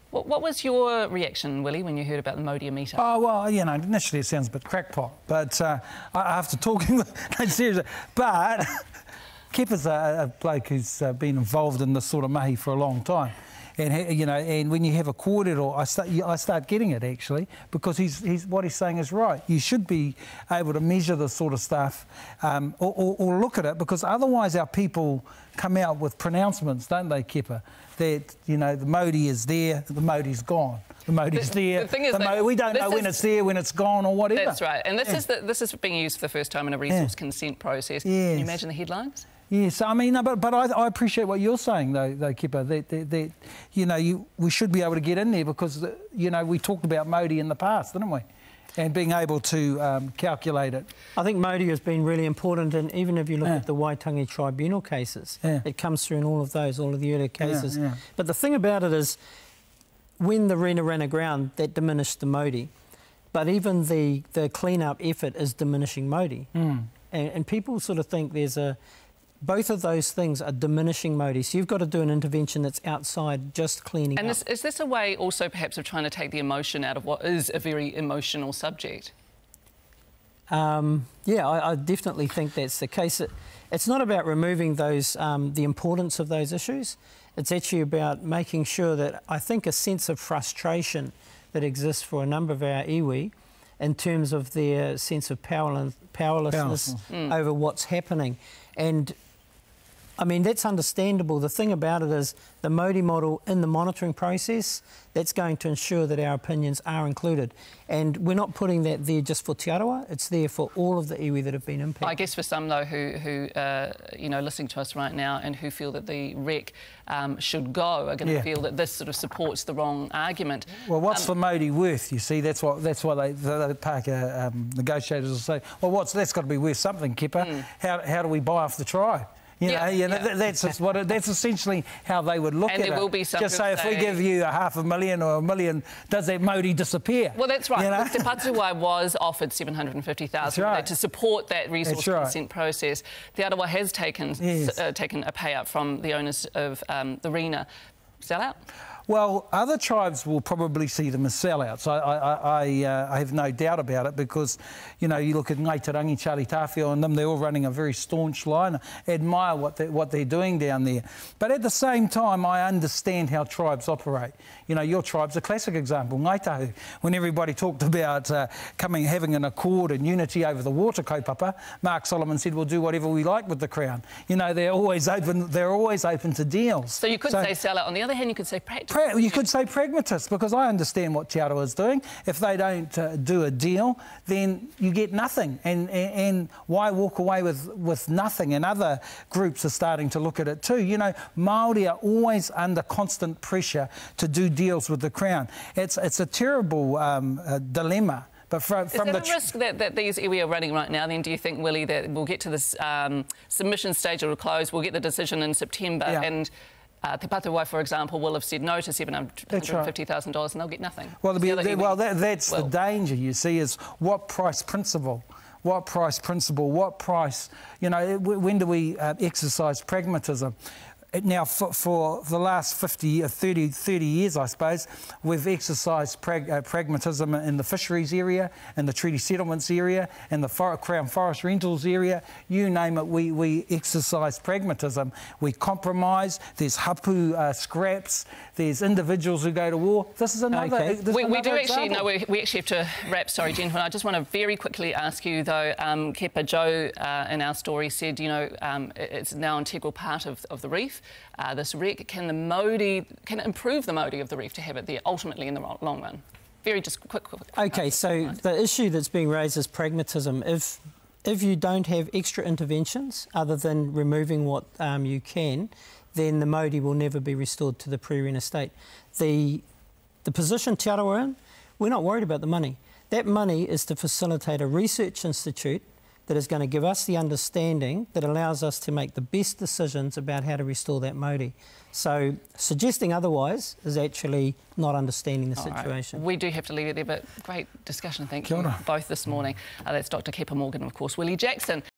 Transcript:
What was your reaction, Willie, when you heard about the Mauri meetup? Oh, well, you know, initially it sounds a bit crackpot, but after talking with... No, seriously, but Kepa's a bloke who's been involved in this sort of mahi for a long time. And, you know, and when you have a kōrero, I start getting it, actually, because what he's saying is right. You should be able to measure this sort of stuff or look at it, because otherwise our people come out with pronouncements, don't they, Kepa, that, you know, the Mauri is there, the Mauri's gone. The Mauri's there. The thing is we don't know when it's there, when it's gone, or whatever. That's right. And this is being used for the first time in a resource consent process. Yes. Can you imagine the headlines? Yes, I mean, but I appreciate what you're saying, though Kepa, that you know, we should be able to get in there because, you know, we talked about Mauri in the past, didn't we? And being able to calculate it. I think Mauri has been really important, and even if you look at the Waitangi tribunal cases, it comes through in all of those, all of the earlier cases. But the thing about it is, when the Rena ran aground, that diminished the Mauri. But even the clean-up effort is diminishing Mauri. And people sort of think there's both of those things are diminishing Mauri. So you've got to do an intervention that's outside just cleaning up. And is this a way also perhaps of trying to take the emotion out of what is a very emotional subject? Yeah, I definitely think that's the case. It's not about removing those the importance of those issues. It's actually about making sure that, I think, a sense of frustration that exists for a number of our iwi in terms of their sense of powerlessness over what's happening. And I mean, that's understandable. The thing about it is the Mauri model in the monitoring process, that's going to ensure that our opinions are included. And we're not putting that there just for Te Arawa, it's there for all of the iwi that have been impacted. I guess for some, though, who you know, listening to us right now and who feel that the REC should go, are going to feel that this sort of supports the wrong argument. Well, what's the Mauri worth, you see? That's why the park negotiators will say, well, that's got to be worth something, Kepa. How do we buy off the tribe? You know, that's essentially how they would look at it. And there will be some just say, if we give you $500,000 or $1 million, does that Mauri disappear? Well, that's right. You know? Te Patuai was offered $750,000 to support that resource consent process. Te Arawa has taken a payout from the owners of the Rena. Sell out? Well, other tribes will probably see them as sellouts. I have no doubt about it, because, you know, you look at Ngaitarangi, Charlie Tawhio and them, they're all running a very staunch line. I admire what they're doing down there. But at the same time, I understand how tribes operate. You know, your tribe's a classic example, Ngaitahu. When everybody talked about having an accord and unity over the water kaupapa, Mark Solomon said, we'll do whatever we like with the Crown. You know, they're always open to deals. So you could say sellout. On the other hand, you could say practice. You could say pragmatist, because I understand what Te Arawa is doing. If they don't do a deal, then you get nothing. And why walk away with nothing? And other groups are starting to look at it too. You know, Māori are always under constant pressure to do deals with the Crown. It's a terrible dilemma. But is there a risk that these iwi are running right now, then, do you think, Willie, that we'll get to this submission stage or close, we'll get the decision in September, and Te Patuai, for example, will have said no to $750,000 and they'll get nothing? Well, that's the danger, you see, is what price principle? What price, you know, when do we exercise pragmatism? Now, for the last 30 years, I suppose, we've exercised pragmatism in the fisheries area, in the treaty settlements area, in the Crown Forest Rentals area. You name it, we exercise pragmatism. We compromise. There's hapu scraps. There's individuals who go to war. This is another. We do actually know we actually have to wrap. Sorry, gentlemen. I just want to very quickly ask you, though. Kepa, Joe, in our story said, you know, it's now an integral part of the reef. This REC, can it improve the Mauri of the reef to have it there ultimately in the long run? Very just quick. Okay, so the issue that's being raised is pragmatism. If you don't have extra interventions other than removing what you can, then the Mauri will never be restored to the pre-Rena state. The position Te Arawa in, we're not worried about the money. That money is to facilitate a research institute that is going to give us the understanding that allows us to make the best decisions about how to restore that Mauri. So suggesting otherwise is actually not understanding the situation. Right. We do have to leave it there, but great discussion. Thank you both this morning. That's Dr. Kepa Morgan and, of course, Willie Jackson.